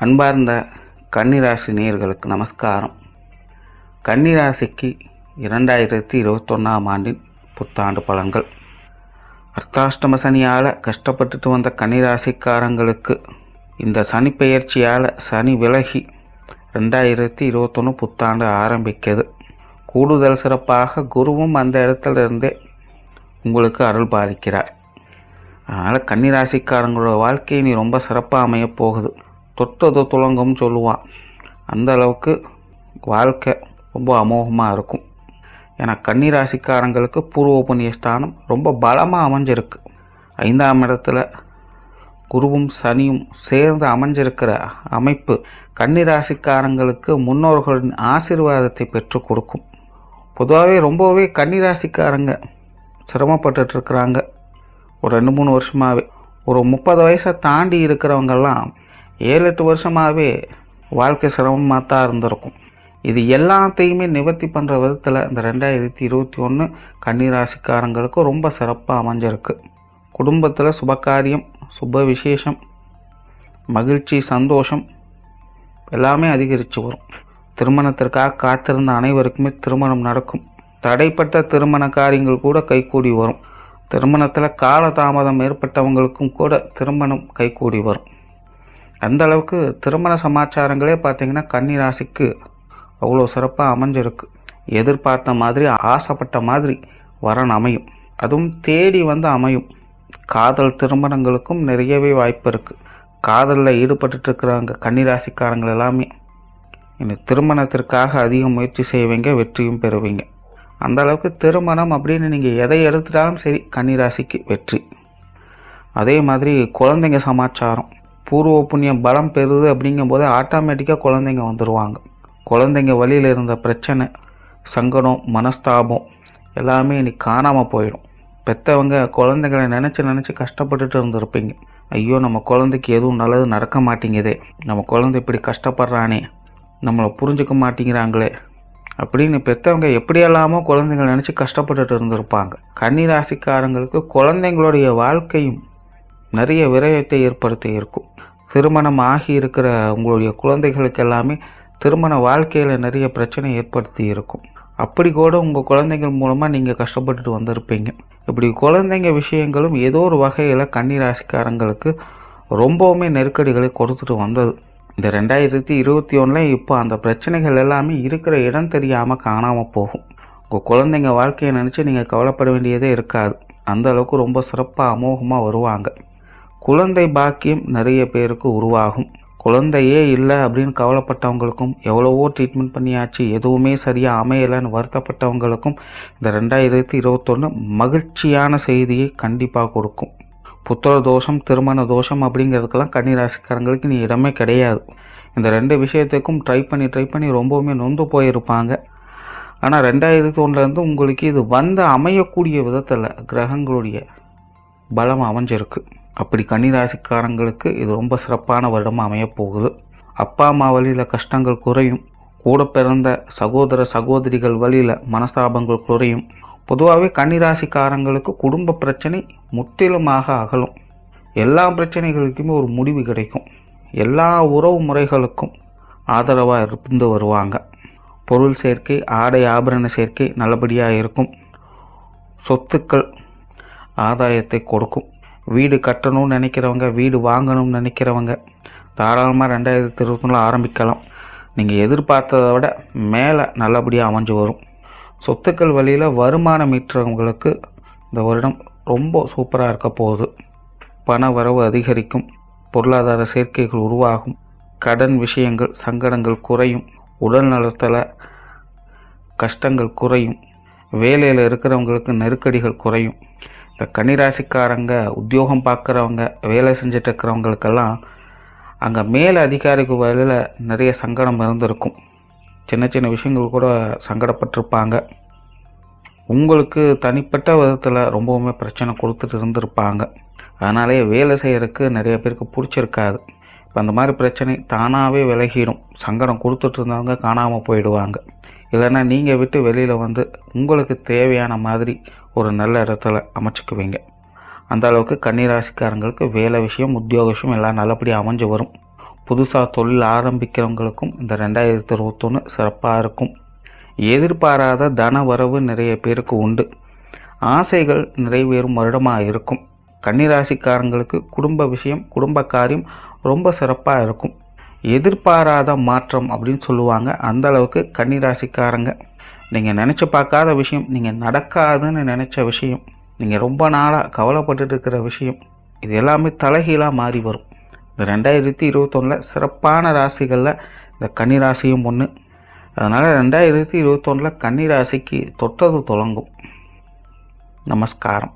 அன்பார்ந்த கன்னிராசி நேயர்களுக்கு நமஸ்காரம். கன்னிராசிக்கு 2021ஆம் ஆண்டின் புத்தாண்டு பலன்கள். அர்த்தாஷ்டம சனியால் கஷ்டப்பட்டுட்டு வந்த கன்னிராசிக்காரங்களுக்கு இந்த சனி பெயர்ச்சியால் சனி விலகி 2021 புத்தாண்டு ஆரம்பிக்கிறது. கூடுதல் சிறப்பாக குருவும் அந்த இடத்துல இருந்தே உங்களுக்கு அருள் பாலிக்கிறார். அதனால் கன்னிராசிக்காரங்களோட வாழ்க்கை நீ ரொம்ப சிறப்பாக அமைய போகுது. தொட்டது துளங்கும் சொல்லுவான். அந்த அளவுக்கு வாழ்க்கை ரொம்ப அமோகமாக இருக்கும். ஏன்னா கன்னிராசிக்காரங்களுக்கு பூர்வ புண்ணிய ஸ்தானம் ரொம்ப பலமாக அமைஞ்சிருக்கு. 5ஆம் இடத்துல குருவும் சனியும் சேர்ந்து அமைஞ்சிருக்கிற அமைப்பு கன்னிராசிக்காரங்களுக்கு முன்னோர்களின் ஆசீர்வாதத்தை பெற்று கொடுக்கும். பொதுவாகவே ரொம்பவே கன்னிராசிக்காரங்க சிரமப்பட்டுருக்குறாங்க. ஒரு 2-3 வருஷமாகவே. ஒரு 30 வயசை தாண்டி இருக்கிறவங்கெல்லாம் 7-8 வருஷமாகவே வாழ்க்கை சிரமமாக தான் இருந்திருக்கும். இது எல்லாத்தையுமே நிவர்த்தி பண்ணுற விதத்தில் இந்த 2021 கன்னிராசிக்காரங்களுக்கு ரொம்ப சிறப்பாக அமைஞ்சிருக்கு. குடும்பத்தில் சுபகாரியம், சுப விசேஷம், மகிழ்ச்சி, சந்தோஷம் எல்லாமே அதிகரித்து வரும். திருமணத்திற்காக காத்திருந்த அனைவருக்குமே திருமணம் நடக்கும். தடைப்பட்ட திருமண காரியங்கள் கூட கைகூடி வரும். திருமணத்தில் காலதாமதம் ஏற்பட்டவங்களுக்கும் கூட திருமணம் கைகூடி வரும். அந்த அளவுக்கு திருமண சமாச்சாரங்களே பார்த்திங்கன்னா கன்னிராசிக்கு அவ்வளோ சிறப்பாக அமைஞ்சிருக்கு. எதிர்பார்த்த மாதிரி, ஆசைப்பட்ட மாதிரி வரன் அமையும். அதுவும் தேடி வந்து அமையும். காதல் திருமணங்களுக்கும் நிறையவே வாய்ப்பு இருக்குது. காதலில் ஈடுபட்டு இருக்கிறாங்க கன்னிராசிக்காரங்கள் எல்லாமே இந்த திருமணத்திற்காக அதிக முயற்சி செய்வீங்க, வெற்றியும் பெறுவீங்க. அந்த அளவுக்கு திருமணம் அப்படின்னு நீங்கள் எதை எடுத்துட்டாலும் சரி கன்னிராசிக்கு வெற்றி. அதே மாதிரி குழந்தைங்க சமாச்சாரம் பூர்வ புண்ணியம் பலம் பெறுது அப்படிங்கும்போது ஆட்டோமேட்டிக்காக குழந்தைங்க வந்துடுவாங்க. குழந்தைங்க வழியில் இருந்த பிரச்சனை, சங்கடம், மனஸ்தாபம் எல்லாமே இன்னைக்கு காணாமல் போயிடும். பெற்றவங்க குழந்தைகளை நினச்சி கஷ்டப்பட்டுட்டு இருந்திருப்பீங்க. ஐயோ, நம்ம குழந்தைக்கு எதுவும் நல்லது நடக்க மாட்டேங்குதே, நம்ம குழந்தை இப்படி கஷ்டப்படுறானே, நம்மளை புரிஞ்சுக்க மாட்டேங்கிறாங்களே அப்படின்னு பெற்றவங்க எப்படியெல்லாமோ குழந்தைங்களை நினச்சி கஷ்டப்பட்டுட்டு இருந்திருப்பாங்க. கன்னிராசிக்காரங்களுக்கு குழந்தைங்களுடைய வாழ்க்கையும் நிறைய விரயத்தை ஏற்படுத்தி இருக்கும். திருமணம் ஆகி இருக்கிற உங்களுடைய குழந்தைகளுக்கு எல்லாமே திருமண வாழ்க்கையில் நிறைய பிரச்சனை ஏற்படுத்தி இருக்கும். அப்படி கூட உங்கள் குழந்தைகள் மூலமாக நீங்கள் கஷ்டப்பட்டுட்டு வந்திருப்பீங்க. இப்படி குழந்தைங்க விஷயங்களும் ஏதோ ஒரு வகையில் கன்னிராசிக்காரங்களுக்கு ரொம்பவுமே நெருக்கடிகளை கொடுத்துட்டு வந்தது. இந்த 2021 இப்போ அந்த பிரச்சனைகள் எல்லாமே இருக்கிற இடம் தெரியாமல் காணாமல் போகும். உங்கள் குழந்தைங்க வாழ்க்கையை நினச்சி நீங்கள் கவலைப்பட வேண்டியதே இருக்காது. அந்த அளவுக்கு ரொம்ப சிறப்பாக அமோகமாக வருவாங்க. குழந்தை பாக்கியம் நிறைய பேருக்கு உருவாகும். குழந்தையே இல்லை அப்படின்னு கவலைப்பட்டவங்களுக்கும், எவ்வளவோ ட்ரீட்மெண்ட் பண்ணியாச்சு எதுவுமே சரியாக அமையலைன்னு வருத்தப்பட்டவங்களுக்கும் இந்த 2021 மகிழ்ச்சியான செய்தியை கண்டிப்பாக கொடுக்கும். புத்திர தோஷம், திருமண தோஷம் அப்படிங்கிறதுக்கெல்லாம் கன்னிராசிக்காரங்களுக்கு நீ இடமே கிடையாது. இந்த 2 விஷயத்துக்கும் ட்ரை பண்ணி ரொம்பவுமே நொந்து போயிருப்பாங்க. ஆனால் 2021 உங்களுக்கு இது வந்து அமையக்கூடிய விதத்தில் கிரகங்களுடைய பலம் அமைஞ்சிருக்கு. அப்படி கன்னிராசிக்காரங்களுக்கு இது ரொம்ப சிறப்பான வருடமாக அமையப்போகுது. அப்பா அம்மா வழியில் கஷ்டங்கள் குறையும். கூட பிறந்த சகோதர சகோதரிகள் வழியில் மனஸ்தாபங்கள் குறையும். பொதுவாகவே கன்னிராசிக்காரங்களுக்கு குடும்ப பிரச்சனை முற்றிலுமாக அகலும். எல்லா பிரச்சனைகளுக்குமே ஒரு முடிவு கிடைக்கும். எல்லா உறவு முறைகளுக்கும் ஆதரவாக இருந்து வருவாங்க. பொருள் சேர்க்கை, ஆடை ஆபரண சேர்க்கை நல்லபடியாக இருக்கும். சொத்துக்கள் ஆதாயத்தை கொடுக்கும். வீடு கட்டணும்னு நினைக்கிறவங்க, வீடு வாங்கணும்னு நினைக்கிறவங்க தாராளமாக 2021 ஆரம்பிக்கலாம். நீங்கள் எதிர்பார்த்ததை விட மேலே நல்லபடியாக அமைஞ்சு வரும். சொத்துக்கள் வழியில் வருமானம் ஈட்டுறவங்களுக்கு இந்த வருடம் ரொம்ப சூப்பராக இருக்க போகுது. பண வரவு அதிகரிக்கும். பொருளாதார சேர்க்கைகள் உருவாகும். கடன் விஷயங்கள், சங்கடங்கள் குறையும். உடல் நலத்தில் கஷ்டங்கள் குறையும். வேலையில் இருக்கிறவங்களுக்கு நெருக்கடிகள் குறையும். இந்த கன்னிராசிக்காரங்க உத்தியோகம் பார்க்குறவங்க, வேலை செஞ்சுட்டு இருக்கிறவங்களுக்கெல்லாம் அங்கே மேல் அதிகாரிக்கு வழியில் நிறைய சங்கடம் இருந்திருக்கும். சின்ன விஷயங்கள் கூட சங்கடப்பட்டிருப்பாங்க. உங்களுக்கு தனிப்பட்ட விதத்தில் ரொம்பவுமே பிரச்சனை கொடுத்துட்டு இருந்திருப்பாங்க. அதனாலே வேலை செய்கிறதுக்கு நிறைய பேருக்கு பிடிச்சிருக்காது. இப்போ அந்த மாதிரி பிரச்சனை தானாகவே விலகிடும். சங்கடம் கொடுத்துட்டு இருந்தவங்க காணாமல் போயிடுவாங்க. இல்லைன்னா நீங்கள் விட்டு வெளியில் வந்து உங்களுக்கு தேவையான மாதிரி ஒரு நல்ல இடத்துல அமைச்சுக்குவீங்க. அந்த அளவுக்கு கன்னிராசிக்காரங்களுக்கு வேலை விஷயம், உத்தியோக விஷயம் எல்லாம் நல்லபடியாக அமைஞ்சு வரும். புதுசாக தொழில் ஆரம்பிக்கிறவங்களுக்கும் இந்த 2021 சிறப்பாக இருக்கும். எதிர்பாராத தன வரவு நிறைய பேருக்கு உண்டு. ஆசைகள் நிறைவேறும் வருடமாக இருக்கும். கன்னிராசிக்காரங்களுக்கு குடும்ப விஷயம், குடும்ப காரியம் ரொம்ப சிறப்பாக இருக்கும். எதிர்பாராத மாற்றம் அப்படின்னு சொல்லுவாங்க. அந்த அளவுக்கு கன்னிராசிக்காரங்க நீங்கள் நினச்சி பார்க்காத விஷயம், நீங்கள் நடக்காதுன்னு நினச்ச விஷயம், நீங்கள் ரொம்ப நாளாக கவலைப்பட்டு இருக்கிற விஷயம், இது எல்லாமே தலைகீழாக மாறி வரும். இந்த 2021 சிறப்பான ராசிகளில் இந்த கன்னிராசியும் ஒன்று. அதனால் 2021 கன்னிராசிக்கு தொட்டது தொடங்கும். நமஸ்காரம்.